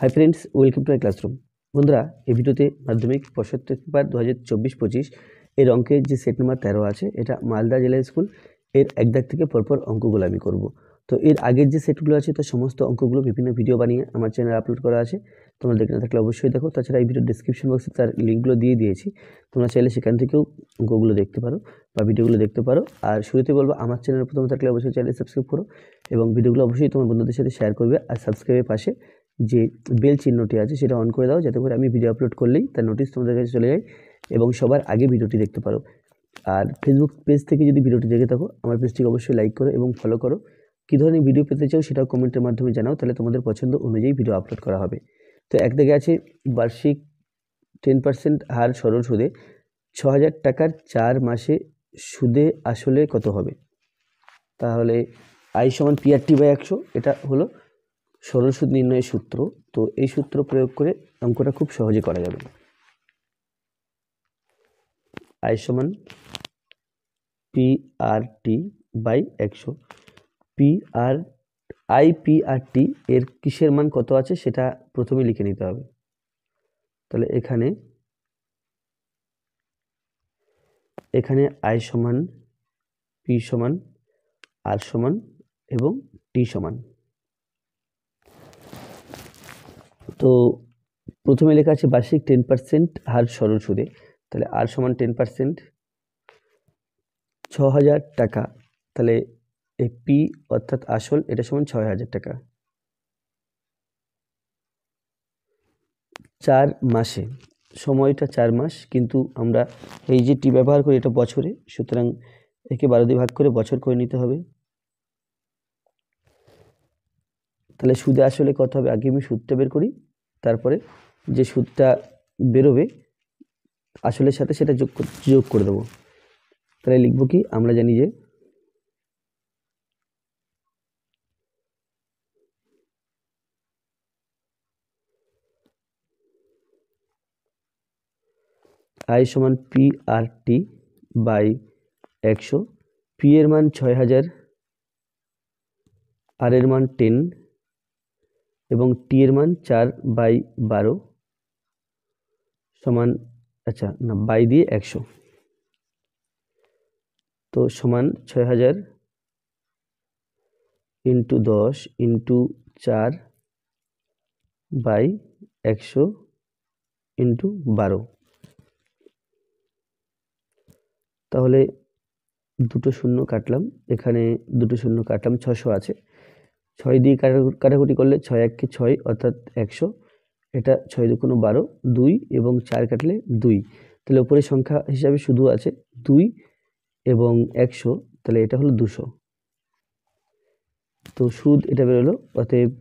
Hi friends, welcome to my classroom. বন্ধুরা, এই ভিডিওতে মাধ্যমিক পর্ষদ পেপার 2024-25 এর অঙ্কের যে সেট নাম্বার 13 আছে, এটা মালদা জেলা স্কুল এর এক দাগ থেকে পরপর অঙ্কগুলো আমি করব। তো এর আগের যে সেটগুলো আছে তার সমস্ত অঙ্কগুলো বিভিন্ন ভিডিও বানিয়ে আমার চ্যানেলে আপলোড করা আছে, তোমরা দেখে না থাকলে অবশ্যই দেখো। তাছাড়া এই ভিডিওর ডিসক্রিপশন বক্সে তার লিঙ্কগুলো দিয়ে দিয়েছি, তোমরা চাইলে সেখান থেকেও অঙ্কগুলো দেখতে পারো বা ভিডিওগুলো দেখতে পারো। আর শুরুতে বলবো, আমার চ্যানেল প্রথম থাকলে অবশ্যই চ্যানেল সাবস্ক্রাইব করো এবং ভিডিওগুলো অবশ্যই তোমার বন্ধুদের সাথে শেয়ার করবে। আর সাবস্ক্রাইবের পাশে যে বেল চিহ্নটি আছে সেটা অন করে দাও, যাতে করে আমি ভিডিও আপলোড করলেই তার নোটিশ তোমাদের কাছে চলে যায় এবং সবার আগে ভিডিওটি দেখতে পারো। আর ফেসবুক পেজ থেকে যদি ভিডিওটি দেখে থাকো, আমার পেজটিকে অবশ্যই লাইক করো এবং ফলো করো। কী ধরনের ভিডিও পেতে চাও সেটাও কমেন্টের মাধ্যমে জানাও, তাহলে তোমাদের পছন্দ অনুযায়ী ভিডিও আপলোড করা হবে। তো এক দিকে আছে বার্ষিক 10% হার সরল সুদে 6,000 টাকার 4 মাসে সুদে আসলে কত হবে। তাহলে I সমান PRT/100, এটা হলো সরল সুদ নির্ণয়ের সূত্র। তো এই সূত্র প্রয়োগ করে অঙ্কটা খুব সহজে করা যাবে। I সমান PRT/100। PRT এর কিসের মান কত আছে সেটা প্রথমে লিখে নিতে হবে। তাহলে এখানে I সমান, P সমান, R সমান এবং T সমান। তো প্রথমে লেখা আছে বার্ষিক 10% হার সরল সুদে, তাহলে R সমান 10%, 6,000 টাকা। তাহলে এই P অর্থাৎ আসল, এটা সমান 6,000 টাকা। 4 মাসে, সময়টা 4 মাস, কিন্তু আমরা এই যে টি ব্যবহার করি এটা বছরে, সুতরাং একে 12 দিয়ে ভাগ করে বছর করে নিতে হবে। তাহলে সুদে আসলে কত হবে, আগে আমি সুদটা বের করি, তারপরে যে সুদটা বেরোবে আসলের সাথে সেটা যোগ করে দেবো। তাহলে লিখবো কি, আমরা জানি যে I সমান PRT/100। P এর মান 6,000, R এর মান 10 এবং T এর মান 4/12 সমান, আচ্ছা না, বাই দিয়ে 100। তো সমান 6,000 ইন্টু 10 ইন্টু 4/100 ইন্টু 12। তাহলে দুটো শূন্য কাটলাম, এখানে দুটো শূন্য কাটলাম, 600 আছে। 6 দিয়ে কাটাকুটি করলে 6 1 6 অর্থাৎ 100, এটা 6 2 12, 2 এবং 4 কাটলে 2। তাহলে উপরের সংখ্যা হিসাবে শুধু আছে 2 এবং 100, তাহলে এটা হলো 200। তো সুদ এটা বেরোলো, অতএব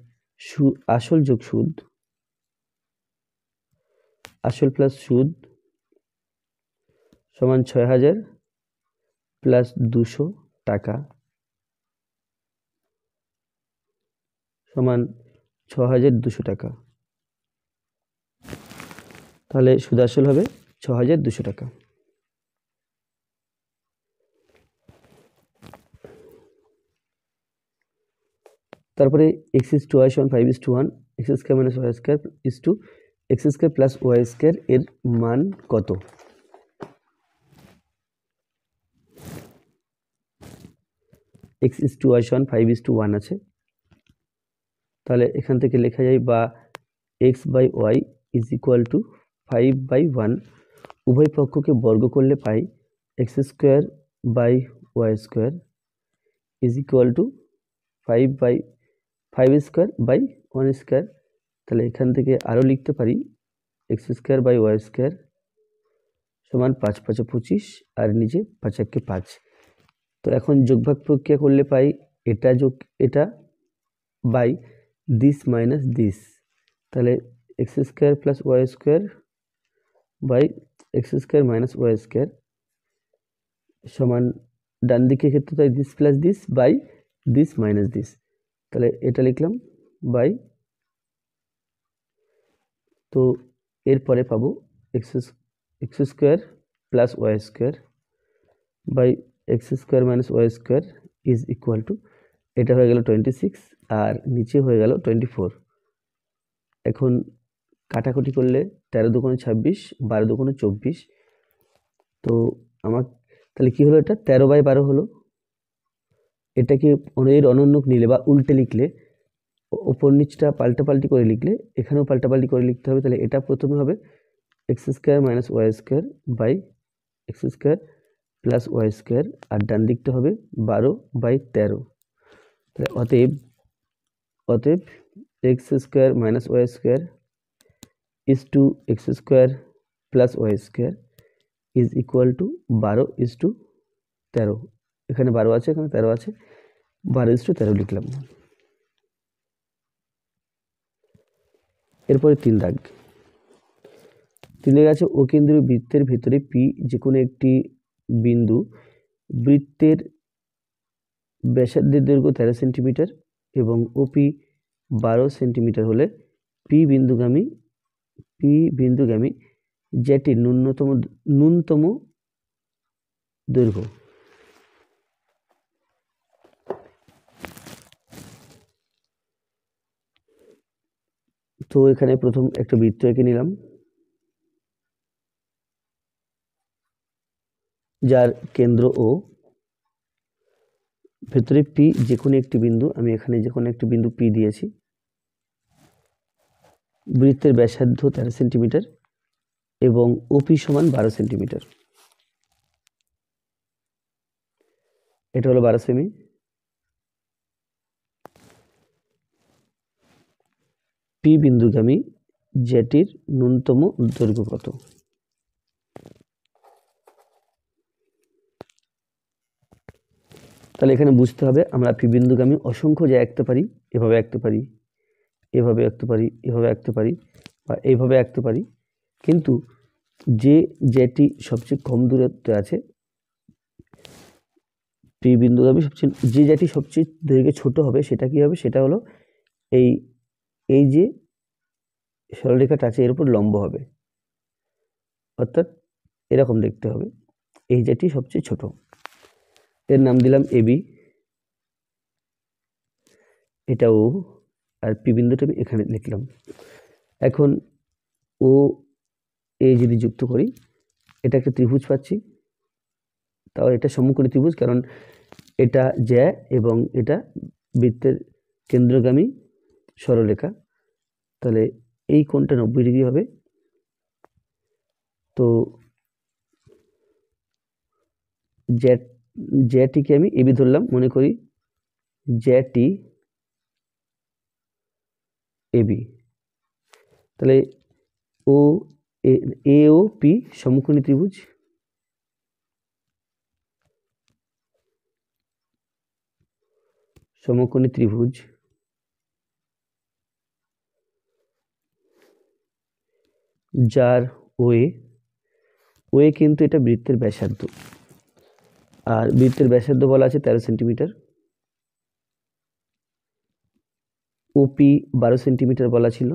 আসল যোগ সুদ, আসল প্লাস সুদ সমান 6,000 প্লাস 200 টাকা সমান 6,200 টাকা। তাহলে সুদ আসল হবে 6,200 টাকা। তারপরে x/y = 5:1, x² - y² x² + y² এর মান কত। x/y = 5:1 আছে, তাহলে এখান থেকে লেখা যায় বা x/y = 5/1। উভয় পক্ষকে বর্গ করলে পাই x² / y² = 5/1²। তাহলে এখান থেকে আরও লিখতে পারি x² / y² সমান 5 5 25 আর নিচে 5 1 5। তো এখন যোগভাগ প্রক্রিয়া করলে পাই এটা যোগ এটা বাই দিস মাইনাস দিস। তাহলে x² + y² by x² - y² সমান, ডান দিকের ক্ষেত্রে তাই this plus this by this minus this. তাহলে এটা লিখলাম বাই, তো এরপরে পাবো x² + y² by x² - y² = এটা হয়ে গেল 26 আর নিচে হয়ে গেল 24। এখন কাটাকুটি করলে 13 দুগুণে 26, 12 দুগুণে 24। তো আমার তাহলে কি হলো, এটা 13/12 হলো। এটাকে এর অনন্যক নিলে বা উল্টে লিখলে, ওপর নিচটা পাল্টাপাল্টি করে লিখলে এখানেও পাল্টাপাল্টি করে লিখতে হবে। তাহলে এটা প্রথমে হবে x² - y² by x² plus y², আর ডান দিকটা হবে 12/13। তাহলে অতএব x² - y² is to x² plus y² is equal to 12:13। এখানে 12 আছে, এখানে 13 আছে, 12:13 লিখলাম। এরপরে 3 দাগ। 3 দাগ আছে, ও কেন্দ্রীয় বৃত্তের ভেতরে পি যে কোনো একটি বিন্দু বৃত্তের ব্যাসার্ধের দৈর্ঘ্য 13 সেন্টিমিটার এবং ওপি 12 সেন্টিমিটার হলে পি বিন্দুগামী যেটির ন্যূনতম দৈর্ঘ্য। তো এখানে প্রথম একটা বৃত্ত এঁকে নিলাম, যার কেন্দ্র ও, ভেতরে পি যে কোনো একটি বিন্দু, আমি এখানে যে কোনো একটি বিন্দু পি দিয়েছি, বৃত্তের ব্যাসার্ধ 13 সেন্টিমিটার এবং ওপি সমান 12 সেন্টিমিটার। এটা হলো 12 সেমি। পি বিন্দুগামী যেটির ন্যূনতম দৈর্ঘ্য কত? তাহলে এখানে বুঝতে হবে আমরা পি বিন্দুগামী অসংখ্য জ্যা আঁকতে পারি, এভাবে আঁকতে পারি, এভাবে আঁকতে পারি, এভাবে আঁকতে পারি, বা এইভাবে আঁকতে পারি। কিন্তু যে জ্যাটি সবচেয়ে কম দূরত্বে আছে, পি বিন্দুগামী যে জ্যাটি সবচেয়ে দৈর্ঘ্যে ছোট হবে, সেটা কি হবে? সেটা হলো এই যে সরলরেখাটা আছে এর উপর লম্ব হবে, অর্থাৎ এরকম দেখতে হবে। এই জ্যাটি সবচেয়ে ছোট, এর নাম দিলাম এবি, এটা ও, আর পি বিন্দুটা আমি এখানে লিখলাম। এখন ও এ যদি যুক্ত করি, এটা একটা ত্রিভুজ পাচ্ছি। তাও এটা সমকোণী ত্রিভুজ, কারণ এটা জ্যা এবং এটা বৃত্তের কেন্দ্রগামী সরলরেখা। তাহলে এই কোণটা 90 ডিগ্রি হবে। তো জ্যাটিকে আমি এবি ধরলাম, মনে করি জ্যাটি এবি। তাহলে ও এ ও পি সমকোণী ত্রিভুজ, সমকোণী ত্রিভুজ যার ওয়ে কিন্তু এটা বৃত্তের ব্যাসার্ধ, আর বৃত্তের ব্যাসার্ধ বলা আছে 13 সেন্টিমিটার, ওপি 12 সেন্টিমিটার বলা ছিল।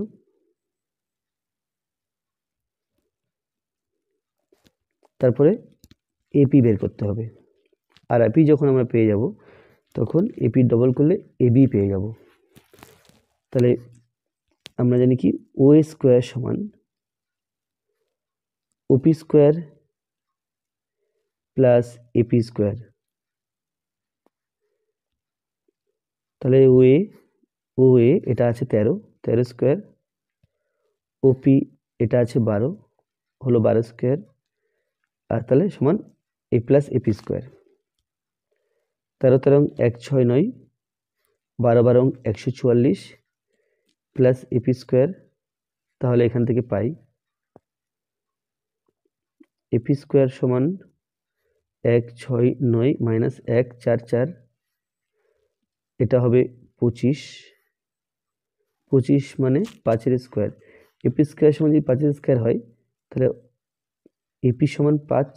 তারপরে এপি বের করতে হবে, আর এপি যখন আমরা পেয়ে যাব তখন এপি ডবল করলে এবি পেয়ে যাব। তাহলে আমরা জানি কি ও স্কোয়ার সমান OP square plus AP square. তাহলে ও এ এটা আছে 13 স্কোয়ার, ওপি এটা আছে 12, হলো 12 স্কোয়ার, আর তাহলে সমান A plus AP square. 13 13 1 6 9, 12 12 144 plus AP square. তাহলে এখান থেকে পাই এপি স্কোয়ার সমান 1 6 9 মাইনাস 1 4 4, এটা হবে 25। 25 মানে 5 এর স্কোয়ার। এপি স্কোয়ার সমান যদি 5 এর স্কোয়ার হয়, তাহলে এপি সমান 5,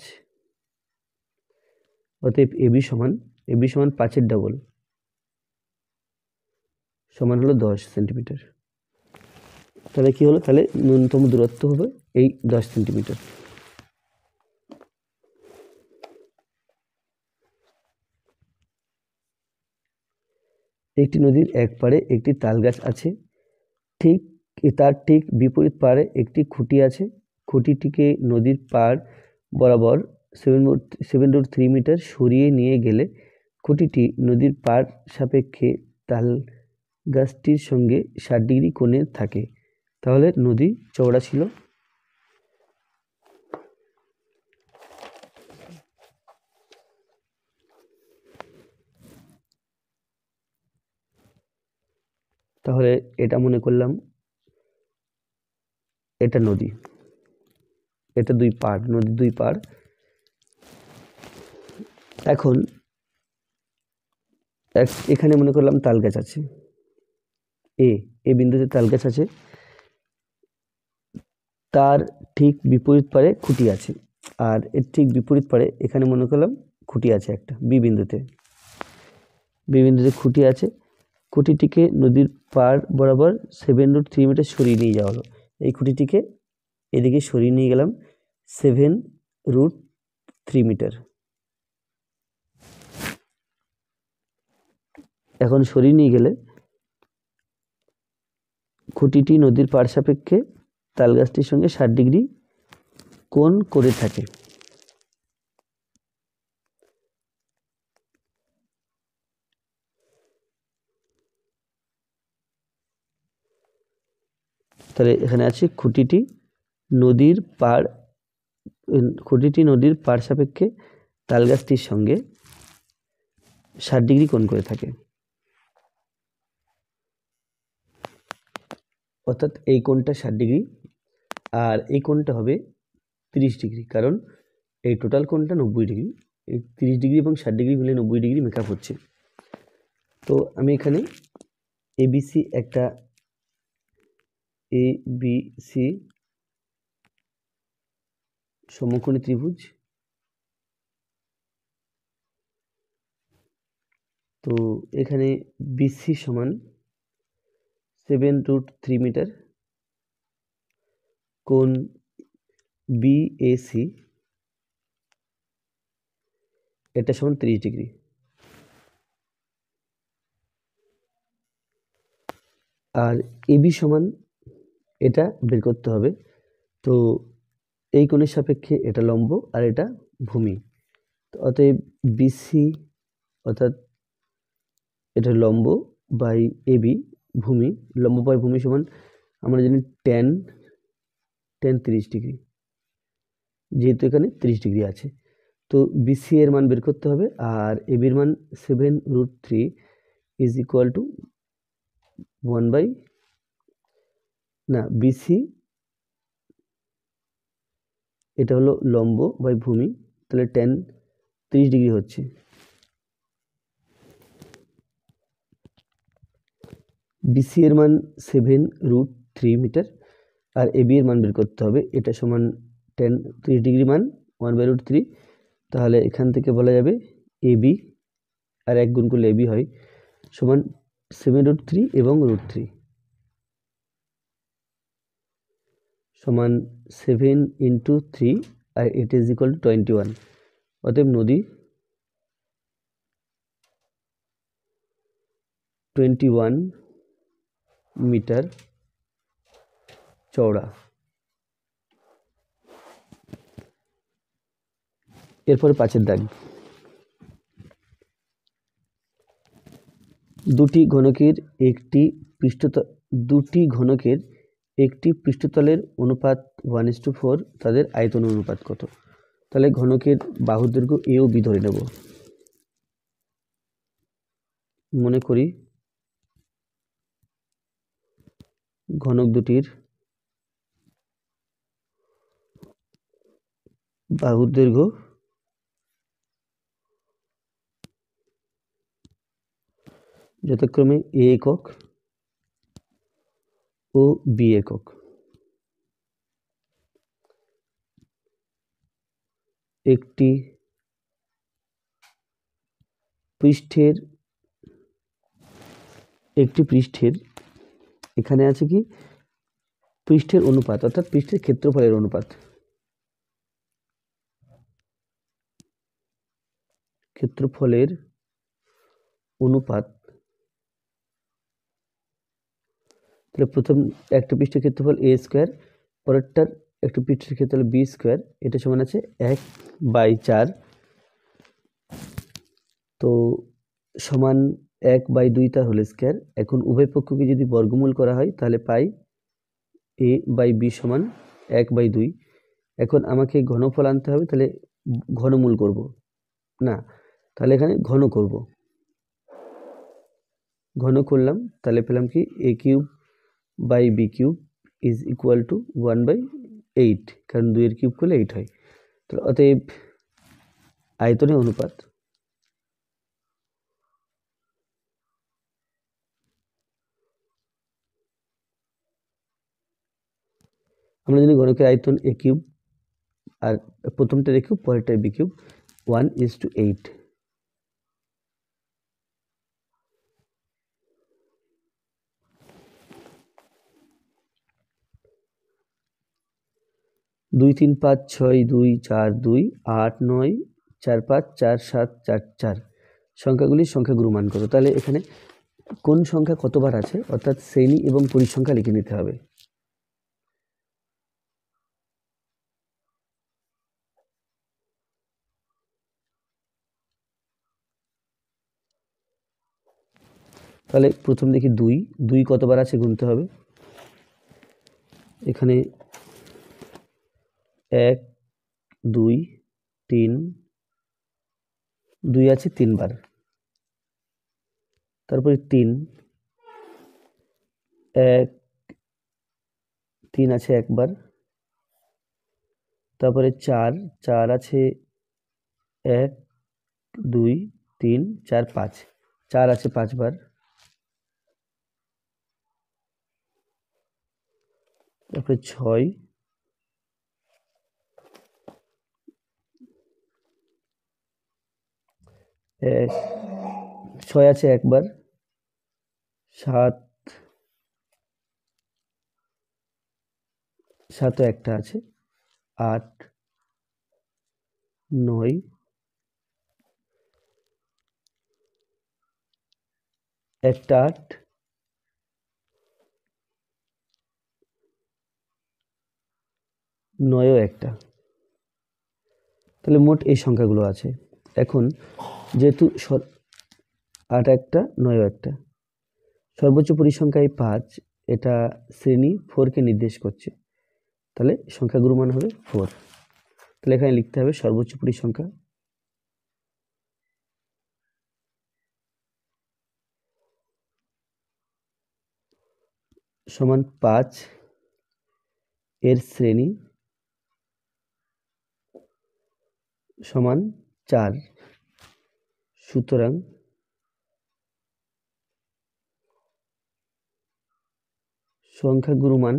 অতএব এবি সমান 5 এর ডবল, সমান হলো 10 সেন্টিমিটার। তাহলে কি হলো? তাহলে ন্যূনতম দূরত্ব হবে এই 10 সেন্টিমিটার। একটি নদীর এক পাড়ে একটি তাল গাছ আছে, ঠিক তার ঠিক বিপরীত পাড়ে একটি খুঁটি আছে। খুঁটিটিকে নদীর পাড় বরাবর 7√3 মিটার সরিয়ে নিয়ে গেলে খুঁটিটি নদীর পাড় সাপেক্ষে তাল গাছটির সঙ্গে 60 ডিগ্রি কোণে থাকে। তাহলে নদী চওড়া ছিল। তাহলে এটা মনে করলাম এটা নদী, এটা দুই পাড়, নদীর দুই পাড়। এখন এখানে মনে করলাম তাল গাছ আছে, এ বিন্দুতে তাল গাছ আছে, তার ঠিক বিপরীত পারে খুঁটি আছে, আর এর ঠিক বিপরীত পারে এখানে মনে করলাম খুঁটি আছে একটা বি বিন্দুতে খুঁটি আছে। খুঁটিটিকে নদীর পাড় বরাবর 7√3 মিটার সরিয়ে নিয়ে যাওয়া হলো। এই খুঁটিটিকে এদিকে সরিয়ে নিয়ে গেলাম 7√3 মিটার। এখন সরিয়ে নিয়ে গেলে খুঁটিটি নদীর পাড় সাপেক্ষে তাল গাছটির সঙ্গে 60 ডিগ্রি কোণ করে থাকে। তাহলে এখানে আছে খুঁটিটি নদীর পাড় সাপেক্ষে তাল গাছটির সঙ্গে 60 ডিগ্রি কোণ করে থাকে, অর্থাৎ এই কোণটা 60 ডিগ্রি আর এই কোণটা হবে 30 ডিগ্রি, কারণ এই টোটাল কোণটা 90 ডিগ্রি, এই 30 ডিগ্রি এবং 60 ডিগ্রি মিলে 90 ডিগ্রি মেকআপ হচ্ছে। তো আমি এখানে এবিসি একটা এবিসি সমকোণী ত্রিভুজ, তো এখানে বিসি সমান 7√3 মিটার, কোণ বিএসি এটা সমান 30 ডিগ্রি। আর এবি সমান এটা বের করতে হবে। তো এই কোণের সাপেক্ষে এটা লম্ব আর এটা ভূমি, অতএব বিসি অর্থাৎ এটা লম্ব বাই এবি ভূমি, লম্ব বাই ভূমি সমান আমরা জানি tan 30 ডিগ্রি, যেহেতু এখানে 30 ডিগ্রি আছে। তো বিসি এর মান বের করতে হবে, আর এবির মান 7√3 is equal to 1 by BC এটা হলো লম্ব বাই ভূমি, তাহলে tan 30 ডিগ্রি হচ্ছে। বিসি এর মান 7√3 মিটার আর এবি এর মান বের করতে হবে, এটা সমান tan 30 ডিগ্রি মান 1/√3, তাহলে এখান থেকে বলা যাবে এবি আর 1 গুণ করলে এবি হয় সমান 7√3 এবং √3 সমান 7 × 3 আর it is equal to 21। অতএব নদী 21 মিটার চওড়া। এরপরে 5-এর দাগ, দুটি ঘনকের একটি পৃষ্ঠতলের অনুপাত 1:4, তাদের আয়তন অনুপাত কত? তাহলে ঘনকের বাহুর দৈর্ঘ্য এ ও বি ধরে নেব। মনে করি ঘনক দুটির বাহুর দৈর্ঘ্য যথাক্রমে এ একক ও বি একক। একটি পৃষ্ঠের এখানে আছে কি পৃষ্ঠের অনুপাত, অর্থাৎ পৃষ্ঠের ক্ষেত্রফলের অনুপাত, তাহলে প্রথম একটা পৃষ্ঠের ক্ষেত্রফল এ স্কোয়ার, পরেরটার একটা পৃষ্ঠের ক্ষেত্রফল বি স্কোয়ার, এটা সমান আছে 1/4, তো সমান 1/2 তার হোল স্কোয়ার। এখন উভয় পক্ষকে যদি বর্গমূল করা হয় তাহলে পাই a/b সমান 1/2। এখন আমাকে ঘনফল আনতে হবে, তাহলে ঘনমূল করব না, তাহলে এখানে ঘন করব, ঘন করলাম, তাহলে পেলাম কি a³/b³ ইজ ইকুয়াল টু 1/8, কারণ 2 এর কিউব করলে 8 হয়। তাহলে অতএব আয়তনের অনুপাত আমরা জানি ঘনকের আয়তন a³ আর প্রথমটা a³ পরেরটা b³, 1:8। 2 3 5 6 2 4 2 8 9 4 5 4 7 4 4 সংখ্যাগুলির সংখ্যাগুরু মান করো। তাহলে এখানে কোন সংখ্যা কতবার আছে অর্থাৎ শ্রেণী এবং পরিসংখ্যা লিখে নিতে হবে। তাহলে প্রথম দেখি 2 কতবার আছে গুনতে হবে। এখানে 1 2 3, 2 আছে 3 বার, তারপরে 3 আছে একবার, তারপরে 4 আছে 1 2 3 4 5, 4 আছে 5 বার, তারপরে 6 আছে একবার, 7 একটা আছে, 8 9 একটা 8, 9 একটা। তাহলে মোট এই সংখ্যাগুলো আছে। এখন যেহেতু 8 একটা 9 একটা, সর্বোচ্চ পরিসংখ্যা 5, এটা শ্রেণী 4কে নির্দেশ করছে, তাহলে সংখ্যাগুরু মান হবে 4। তাহলে এখানে লিখতে হবে সর্বোচ্চ পরিসংখ্যা সমান 5 এর শ্রেণী সমান 4, সুতরাং সংখ্যাগুরু মান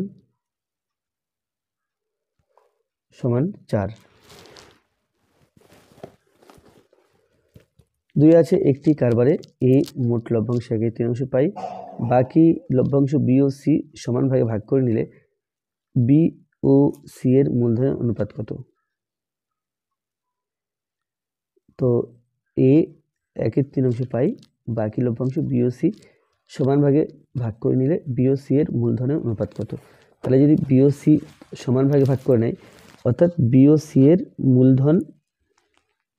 সমান 4। 2 আছে একটি কারবারে এ মোট লভ্যাংশ 1/3 পাই, বাকি লভ্যাংশ বি ও সি সমান ভাগে ভাগ করে নিলে বি ও সি এর মূলধনের অনুপাত কত। তো এ 1/3 পাই, বাকি লভ্যাংশ বি ও সি সমান ভাগে ভাগ করে নিলে বি ও সি এর মূলধনের অনুপাত কত। তাহলে যদি বি ও সি সমান ভাগে ভাগ করে নেয়, অর্থাৎ বি ও সি এর মূলধন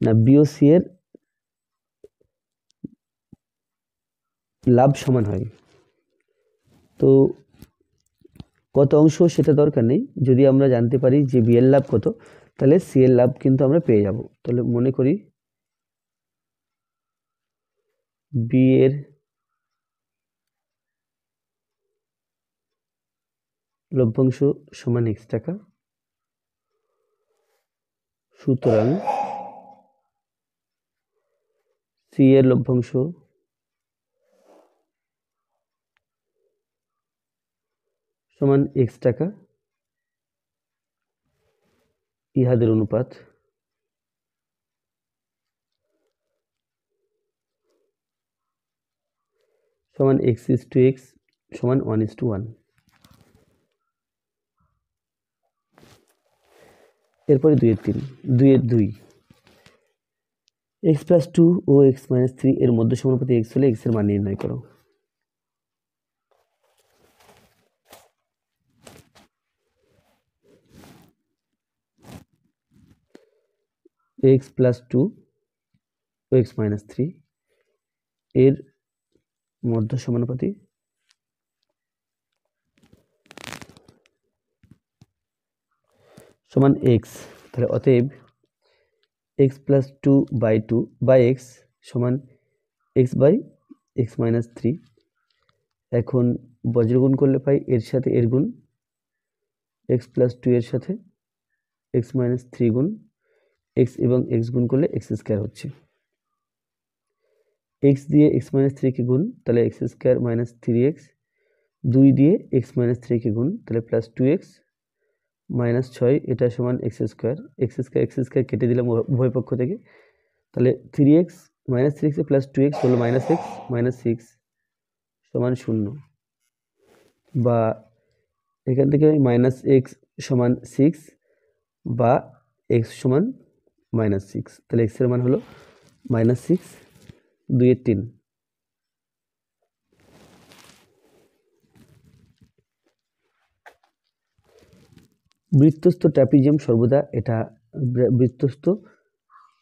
না, বি ও সি এর লাভ সমান হয়, তো কত অংশ সেটা দরকার নেই, যদি আমরা জানতে পারি যে বি এর লাভ কত তাহলে সি এর লাভ কিন্তু আমরা পেয়ে যাব। তাহলে মনে করি বি এর লভ্যাংশ সমান x টাকা, সুতরাং সি এর লভ্যাংশ সমান x টাকা, ইহাদের অনুপাত সমান x:x সমান 1:1। এরপরে 2 x+2 ও x-3 এর মধ্য সমানুপাতি x হলে x এর মান নির্ণয় করো। এক্স প্লাস টু ও এক্স মাইনাস থ্রি এর মধ্য সমানুপাতি সমান এক্স। তাহলে অতএব x plus two by x সমান x by x minus three. এখন বজ্রগুণ করলে পাই এর সাথে এর গুণ, এক্স প্লাস টু এর সাথে এক্স মাইনাস থ্রি গুণ এক্স এবং এক্স গুণ করলে এক্স স্কোয়ার হচ্ছে। এক্স দিয়ে এক্স মাইনাস থ্রিকে গুণ, তাহলে x square minus three x. দুই দিয়ে এক্স মাইনাস থ্রিকে গুণ, তাহলে প্লাস টু এক্স মাইনাস ছয়, এটা সমান এক্স স্কোয়ার। এক্স স্কোয়ার কেটে দিলাম উভয় পক্ষ থেকে, তাহলে three x minus three x plus two x হলো মাইনাস এক্স মাইনাস সিক্স সমান শূন্য। বা এখান থেকে মাইনাস এক্স সমান সিক্স বা এক্স সমান মাইনাস সিক্স, তাহলে এক্সের মান হলো মাইনাস সিক্স, দুইয়ের তিন। বৃত্তস্থ ট্রাপিজিয়াম সর্বদা বৃত্তস্থ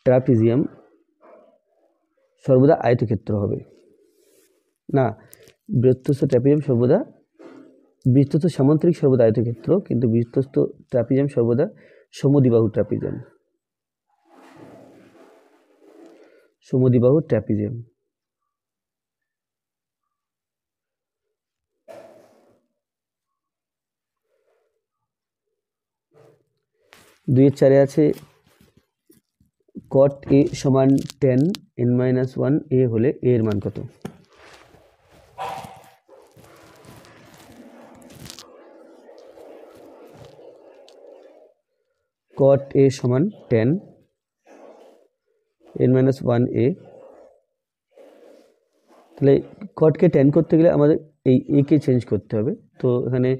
ট্রাপিজিয়াম সর্বদা আয়তক্ষেত্র হবে না। বৃত্তস্থ সামান্তরিক সর্বদা আয়তক্ষেত্র, কিন্তু বৃত্তস্থ ট্রাপিজিয়াম সর্বদা সমদ্বিবাহু ট্রাপিজিয়াম। দুইয়ের চারে আছে cot a সমান tan n মাইনাস ওয়ান এ হলে a এর মান কত? cot a সমান tan n মাইনাস ওয়ান এ। তাহলে cot কে tan করতে গেলে আমাদের এই a কে চেঞ্জ করতে হবে, তো এখানে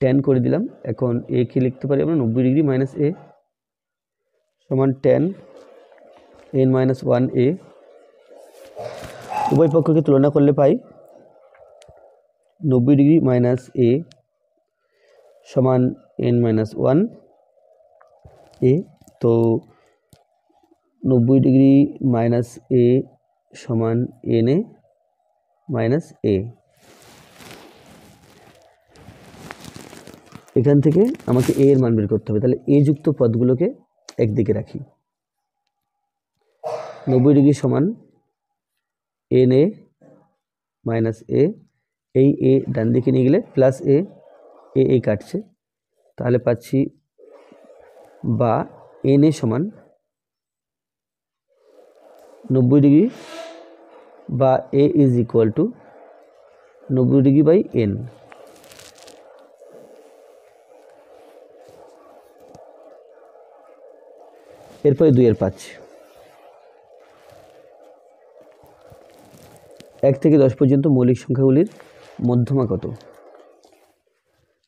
tan করে দিলাম। এখন a কে লিখতে পারি আমরা 90 ডিগ্রি মাইনাস a সমান tan n মাইনাস ওয়ান এ। উভয় পক্ষকে তুলনা করলে পাই 90 ডিগ্রি মাইনাস এ সমান n মাইনাস ওয়ান এ। তো 90 ডিগ্রি মাইনাস এ সমান n a মাইনাস এ। এখান থেকে আমাকে a এর মান বের করতে হবে, তাহলে a যুক্ত পদগুলোকে একদিকে রাখি। 90 ডিগ্রি সমান n a মাইনাস এ, এই a ডান দিকে নিয়ে গেলে প্লাস এ কাটছে, তাহলে পাচ্ছি বা n a সমান 90 ডিগ্রি বা a is equal to 90 degree by n। এরপরে 2 এর 5। 1 থেকে 10 পর্যন্ত মৌলিক সংখ্যাগুলির মধ্যমা কত?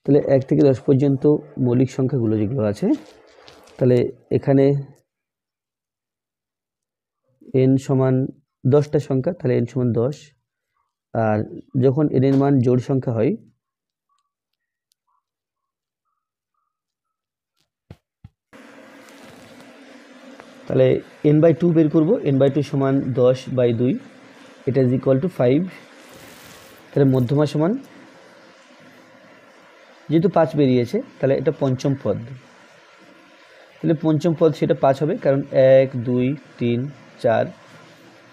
তাহলে 1 থেকে 10 পর্যন্ত মৌলিক সংখ্যাগুলো যেগুলো আছে, তাহলে এখানে n সমান 10টা সংখ্যা, তাহলে n সমান 10। আর যখন n এর মান জোড় সংখ্যা হয়, তাহলে n/2 বের করব। n/2 সমান 10/2, এটা ইজ ইকুয়াল টু 5। তাহলে মধ্যমা সমান, যেহেতু 5 বেরিয়েছে তাহলে এটা পঞ্চম পদ, তাহলে পঞ্চম পদ সেটা 5 হবে, কারণ 1 2 3 4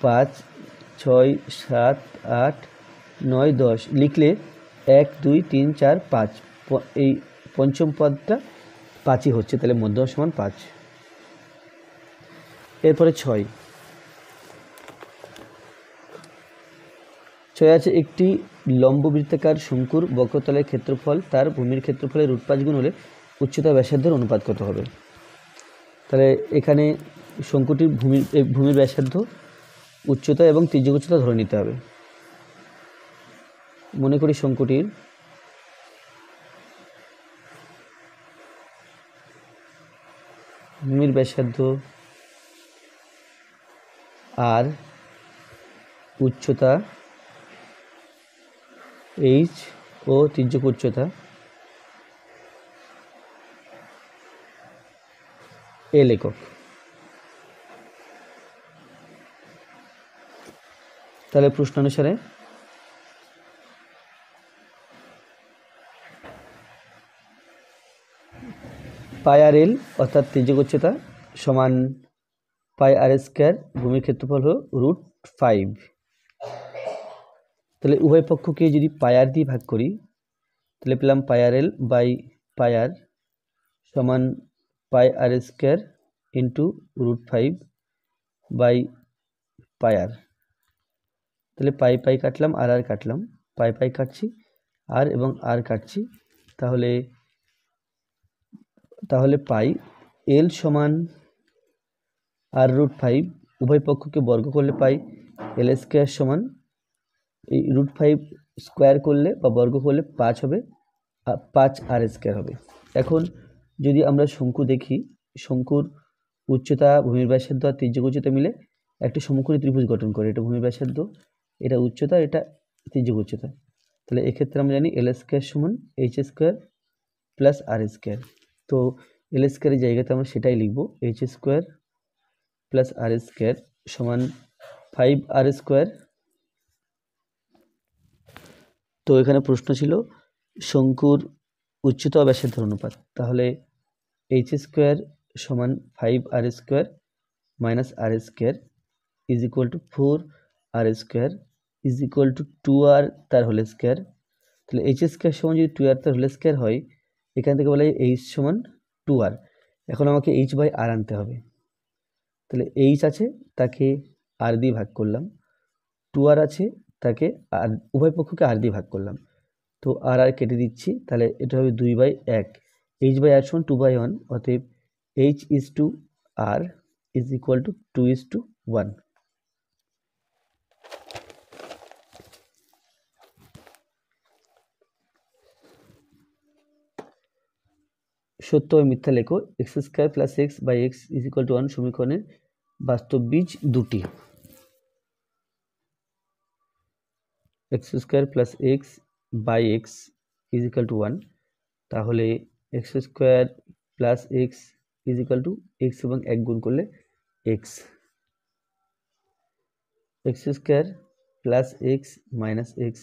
5 6 7 8 9 10 লিখলে 1 2 3 4 5, এই পঞ্চম পদটা 5ই হচ্ছে, তাহলে মধ্যমা সমান 5। এরপরে 6 আছে একটি লম্ব বৃত্তাকার শঙ্কুর বক্রতলের ক্ষেত্রফল তার ভূমির ক্ষেত্রফলের √5 গুণ হলে উচ্চতা ব্যাসার্ধের অনুপাত কত হবে? তাহলে এখানে শঙ্কুটির ভূমির ব্যাসার্ধ, উচ্চতা এবং তির্যক উচ্চতা ধরে নিতে হবে। মনে করি শঙ্কুটির ভূমির ব্যাসার্ধ আর উচ্চতা h ও তির্যক উচ্চতা l একক। তাহলে প্রশ্ন অনুসারে পাই আর এল অর্থাৎ ত্রিজ্যক উচ্চতা সমান পাই আর স্কোয়ার, ভূমির ক্ষেত্রফল হলো √5। তাহলে উভয় পক্ষকে যদি পাই আর দিয়ে ভাগ করি তাহলে পেলাম পাই আর এল বাই পাই আর সমান পাই আর স্কোয়ার ইন্টু √5 বাই পাই আর। তাহলে পাই পাই কাটলাম আর আর কাটলাম, পাই পাই কাটছি আর এবং আর কাটছি, তাহলে তাহলে পাই এল সমান r√5, উভয় পক্ষকে বর্গ করলে পাই এল স্কোয়ার সমান এই √5 স্কোয়ার করলে বা বর্গ করলে 5 হবে, 5 আর স্কোয়ার হবে। এখন যদি আমরা শঙ্কু দেখি, শঙ্কুর উচ্চতা, ভূমির ব্যাসার্ধ আর ত্রিজ্যক উচ্চতা মিলে একটা সমকোণী ত্রিভুজ গঠন করে। এটা ভূমির ব্যাসার্ধ, এটা উচ্চতা, এটা ত্রিজ্যক উচ্চতা। তাহলে এক্ষেত্রে আমরা জানি এল স্কোয়ার সমান এইচ স্কোয়ার প্লাস আর স্কোয়ার। তো এল স্কোয়ারের জায়গাতে আমরা সেটাই লিখব, এইচ স্কোয়ার প্লাস আর স্কোয়ার সমান 5 আর স্কোয়ার। তো এখানে প্রশ্ন ছিল শঙ্কুর উচ্চতা ও ব্যাসার্ধের অনুপাত, তাহলে এইচ স্কোয়ার সমান 5 r square minus r square is equal to 4 r square is equal to 2 r তার হোল স্কোয়ার। তাহলে এইচ স্কোয়ার সমান যদি 2 আর তার হোল স্কোয়ার হয়, এখান থেকে বলা যায় এইচ সমান 2 আর। এখন আমাকে এইচ বাই আর আনতে হবে, তাহলে এইচ আছে তাকে আর দিয়ে ভাগ করলাম, 2 আর আছে তাকে আর, উভয় পক্ষকে আর দিয়ে ভাগ করলাম, তো আর আর কেটে দিচ্ছি, তাহলে এটা হবে 2/1। এইচ বাই আর সমান 2/1, অতএব H is to R is equal to 2:1। সত্য ও মিথ্যা লেখো। X square plus x by x is equal to 1 সমীকরণের বাস্তব বীজ দুটি। X square plus x by x is equal to 1, তাহলে x square plus x is equal to x এবং 1 গুণ করলে x, x square plus x minus x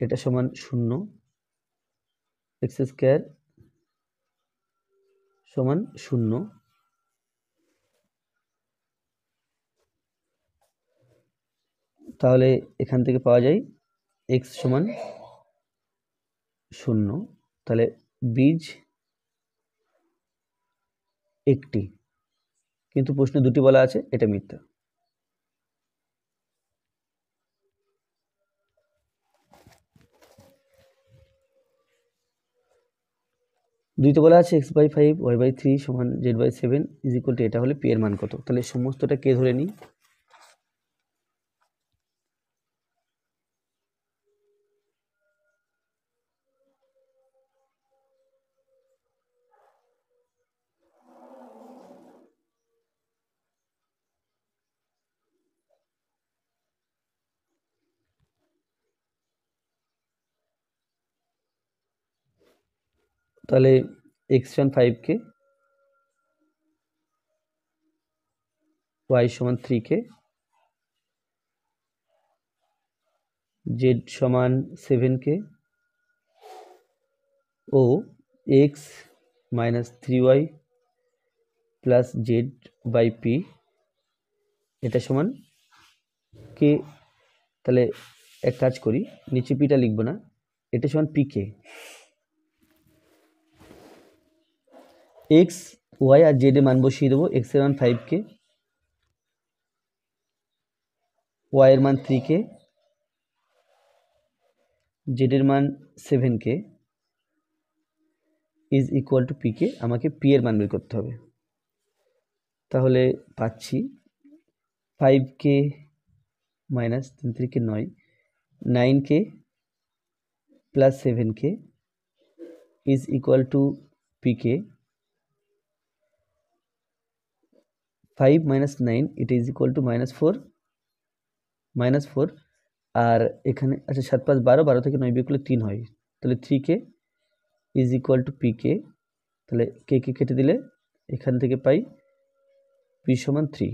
এটা সমান 0, এক্স স্কোয়ার সমান 0। তাহলে এখান থেকে পাওয়া যায় এক্স সমান 0, তাহলে বীজ একটি, কিন্তু প্রশ্নে দুটি বলা আছে, এটা মিথ্যা। দুইতে বলা আছে x/5 y/3 সমান z/7 ইজ ইকুয়াল টু, এটা হলে পি এর মান কত। তাহলে সমস্তটা কে ধরে নিই, তাহলে x সমান 5 কে, y সমান 3 কে, z সমান 7 কে ও x minus 3y plus z/p এটা সমান কে। তাহলে এক কাজ করি, নিচে পিটা লিখবো না, এটা সমান pk। x y আর z এর মান বসিয়ে দেবো, x এর মান 5 কে, y এর মান 3 কে, z এর মান 7 k is equal to p k. আমাকে পি এর মান বের করতে হবে, তাহলে পাচ্ছি 5 k minus 3 9, 9 k plus 7 k is equal to p k. 5 minus 9 এটা ইজ ইকুয়াল টু -4 আর এখানে আচ্ছা 7 5 12, 12 থেকে 9 বিয়োগ করলে 3 হয়, তাহলে 3 k is equal to p k. তাহলে কে কে কেটে দিলে এখান থেকে পাই পি সমান 3।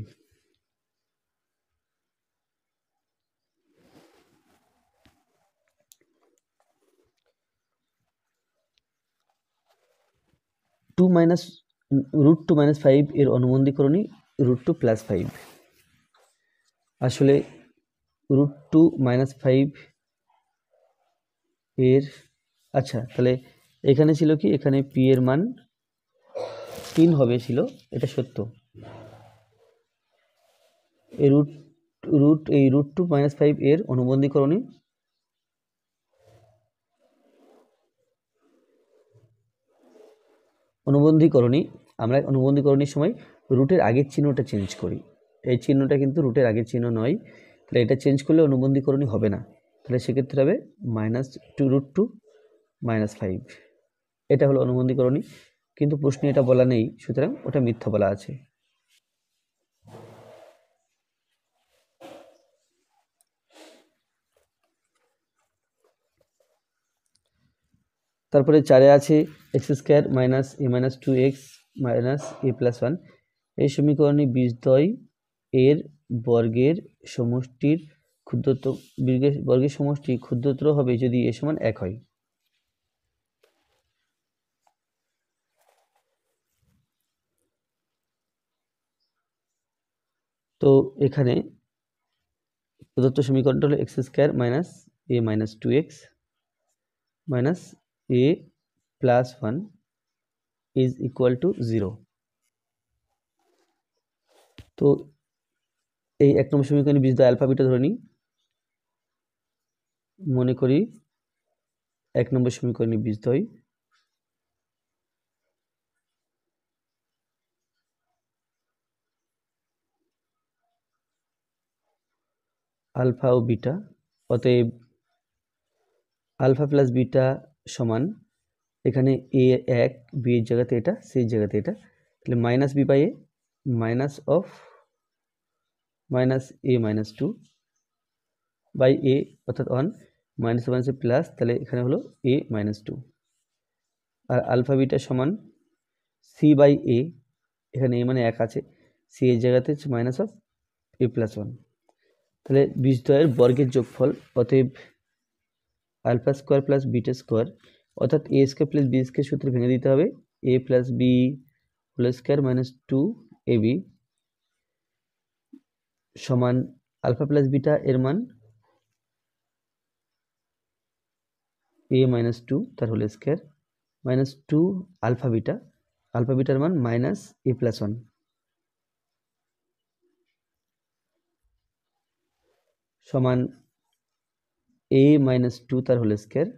√2 - 5 এর অনুবন্ধীকরণী √2 + 5। আসলে √2 - 5 এর আচ্ছা, তাহলে এখানে ছিল কি, এখানে পি এর মান 3 হবে ছিল, এটা সত্য। এই √2 - 5 এর অনুবন্ধীকরণী আমরা অনুবন্ধীকরণীর সময় রুটের আগের চিহ্নটা চেঞ্জ করি। এই চিহ্নটা কিন্তু রুটের আগের চিহ্ন নয়, তাহলে এটা চেঞ্জ করলে অনুবন্ধীকরণী হবে না। তাহলে সেক্ষেত্রে হবে -2√2 - 5। এটা হলো অনুবন্ধীকরণী, কিন্তু প্রশ্নে এটা বলা নেই, সুতরাং ওটা মিথ্যা বলা আছে। তারপরে 4-এ আছে x² - a - 2x - a+1। এই সমীকরণে বীজদ্বয় এর বর্গের সমষ্টির ক্ষুদ্রতর হবে যদি a সমান 1 হয়। তো এখানে প্রদত্ত সমীকরণটা হলো x² - a - 2x - a+1 = 0। তো এই 1 নম্বর সমীকরণে বীজদ্বয় আলফা বিটা ধরে নিই। মনে করি 1 নম্বর সমীকরণে বীজদ্বয় আলফা ও বিটা, অতএব আলফা প্লাস বিটা সমান, এখানে a 1, b এর জায়গাতে এটা, c এর জায়গাতে এটা, তাহলে -b/a -a -2 অর্থাৎ 1 -1 প্লাস, তাহলে এখানে হলো a -2। আর আলফা বিটা সমান c/a, এখানে a মানে 1 আছে, c এর জায়গাতে হচ্ছে -a+1। তাহলে বীজদ্বয়ের বর্গের যোগফল, অতএব α² + β² অর্থাৎ a² + b² সূত্রে ভেঙে দিতে হবে, a + b² - 2ab সমান আলফা প্লাস বিটা এর মান a - 2 তার হোল স্কয়ার -2 আলফা বিটার মান -a+1 সমান a - 2 তার whole square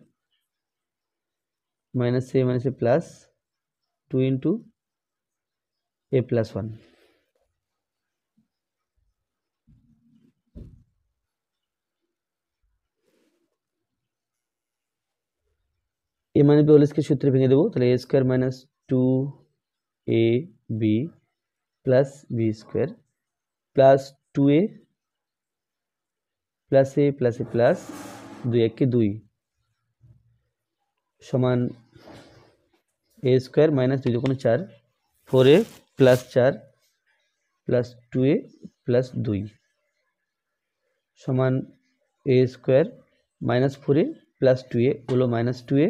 -a plus 2 × a+1। a মানে b হোল স্কয়ার সূত্রে ভেঙে দেবো, তাহলে a² - 2ab plus b² plus 2a plus a plus a plus 2 1 কে 2 সমান a² - 2 × 4 4a plus 4 plus 2a plus 2 সমান a² -4a প্লাস 2a হলো -2a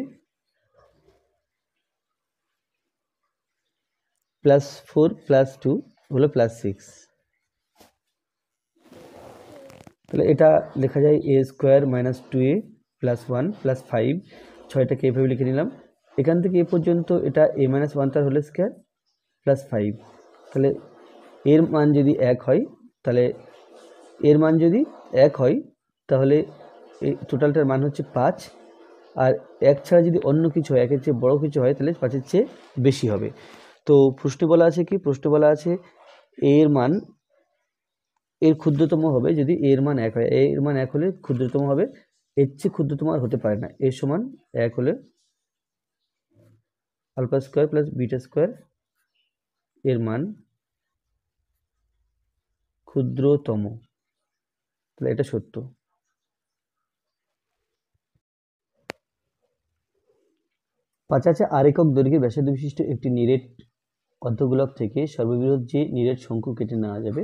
প্লাস 4 প্লাস 2 হলো +6। তাহলে এটা লেখা যায় a² - 2a প্লাস 1 প্লাস 5, 6টাকে এভাবে লিখে নিলাম। এখান থেকে এ পর্যন্ত এটা a - 1 তার হোল স্কয়ার প্লাস 5। তাহলে এর মান যদি 1 হয়, তাহলে এই টোটালটার মান হচ্ছে 5। আর 1 ছাড়া যদি অন্য কিছু হয়, 1-এর চেয়ে বড় কিছু হয়, তাহলে 5-এর চেয়ে বেশি হবে। তো প্রশ্নে বলা আছে কি, প্রশ্নে বলা আছে এর মান এর ক্ষুদ্রতম হবে যদি এর মান 1 হয়। এর মান 1 হলে ক্ষুদ্রতম হবে, এর চেয়ে ক্ষুদ্রতম আর হতে পারে না। এর সমান 1 হলে α² + β² এর মান ক্ষুদ্রতম, তাহলে এটা সত্য। 5 আছে আর একক দৈর্ঘ্যের ব্যাসার্ধ বিশিষ্ট একটি নিরেট অর্ধগোলক থেকে সর্ববৃহৎ যে নিরেট শঙ্কু কেটে নেওয়া যাবে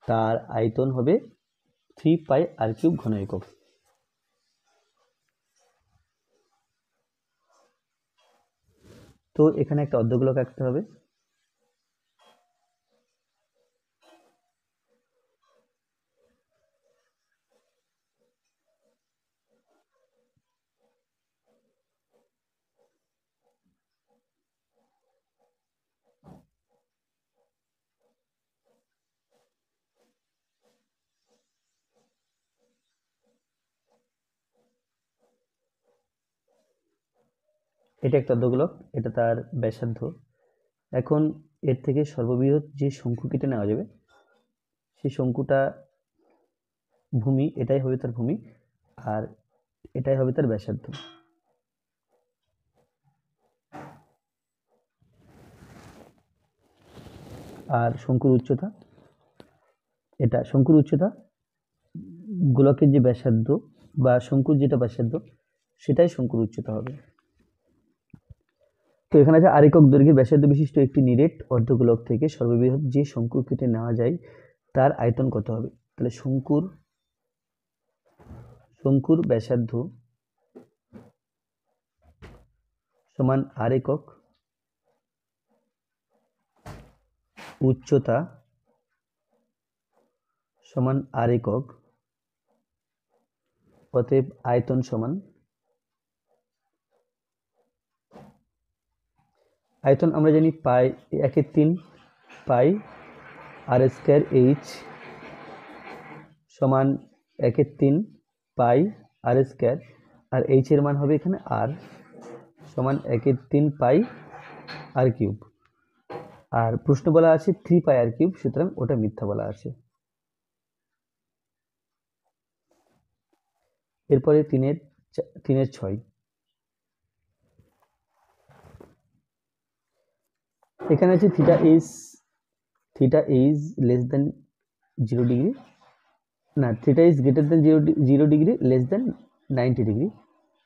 তার আয়তন হবে 3πr³ ঘন একক। তো তো এখানে একটা অর্ধগোলক আঁকতে হবে। এটা একটা অর্ধগোলক, এটা তার ব্যাসার্ধ। এখন এর থেকে সর্ববৃহৎ যে শঙ্কু কেটে নেওয়া যাবে, সেই শঙ্কুটা ভূমি, এটাই হবে তার ভূমি, আর এটাই হবে তার ব্যাসার্ধ। আর শঙ্কুর উচ্চতা, এটা শঙ্কুর উচ্চতা, গোলকের যে ব্যাসার্ধ বা শঙ্কুর যেটা ব্যাসার্ধ সেটাই শঙ্কুর উচ্চতা হবে। তো এখানে আছে আর একক দৈর্ঘ্যের ব্যাসার্ধ বিশিষ্ট একটি নিরেট অর্ধগোলক থেকে সর্ববৃহৎ যে শঙ্কু কেটে নেওয়া যায় তার আয়তন কত হবে। তাহলে শঙ্কুর ব্যাসার্ধ সমান আর একক উচ্চতা সমান আর একক, অতএব আয়তন সমান, আয়তন আমরা জানি পাই 1/3 পাই আর স্কয়ার এইচ সমান 1/3 পাই আর স্কয়ার, আর এইচ এর মান হবে এখানে আর সমান 1/3 পাই আর কিউব। আর প্রশ্ন বলা আছে 3 পাই আর কিউব, সুতরাং ওটা মিথ্যা বলা আছে। এরপরে 3-এর 6, এখানে আছে theta is less than 0 degree, না theta is greater than 0 degree less than 90 degree,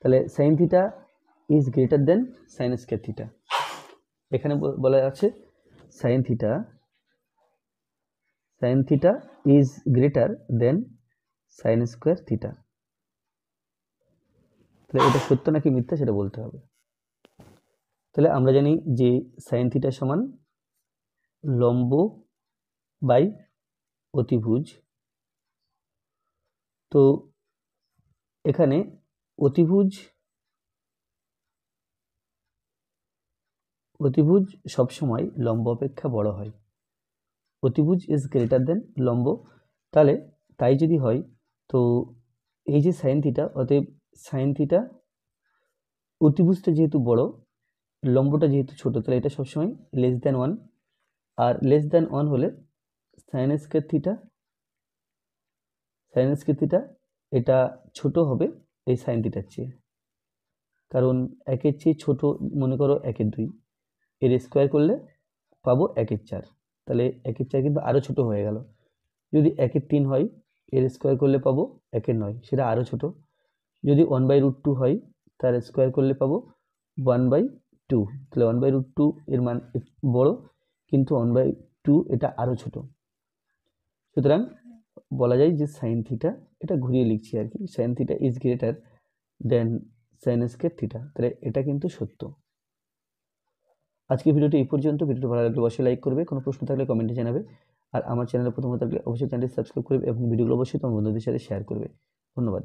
তাহলে sine theta is greater than sine square theta. এখানে বলা আছে sine theta is greater than sine square theta. তাহলে এটা সত্য নাকি মিথ্যা সেটা বলতে হবে। তাহলে আমরা জানি যে সাইন থিটা সমান লম্ব বাই অতিভুজ। তো এখানে অতিভুজ সবসময় লম্ব অপেক্ষা বড় হয়, অতিভুজ ইজ গ্রেটার দেন লম্ব। তাহলে তাই যদি হয় তো এই যে সাইন থিটা, অতএব সাইন থিটা অতিভুজটা যেহেতু বড়, লম্বটা যেহেতু ছোট, তাহলে এটা সবসময় লেস দেন 1, আর লেস দেন 1 হলে সাইন স্কয়ার থিটা এটা ছোট হবে এই সাইন থিটার চেয়ে, কারণ 1-এর চেয়ে ছোট, মনে করো 1/2, এর স্কোয়ার করলে পাবো 1/4, তাহলে 1/4 কিন্তু আরও ছোট হয়ে গেল। যদি 1/3 হয়, এর স্কোয়ার করলে পাবো 1/9, সেটা আরও ছোট। যদি 1/√2 হয়, তার স্কোয়ার করলে পাবো 1/2, তাহলে 1/√2 এর মান বড়, কিন্তু 1/2 এটা আরও ছোট। সুতরাং বলা যায় যে সাইন থিটা, এটা ঘুরিয়ে লিখছি আর কি, sign theta is greater than sine square theta, তাহলে এটা কিন্তু সত্য। আজকে ভিডিওটি এই পর্যন্ত। ভিডিওটি ভালো লাগলে অবশ্যই লাইক করবে, কোনো প্রশ্ন থাকলে কমেন্টে জানাবে, আর আমার চ্যানেলে প্রথম থাকলে অবশ্যই চ্যানেলটি সাবস্ক্রাইব করবে এবং ভিডিওগুলো অবশ্যই তোমার বন্ধুদের সাথে শেয়ার করবে। ধন্যবাদ।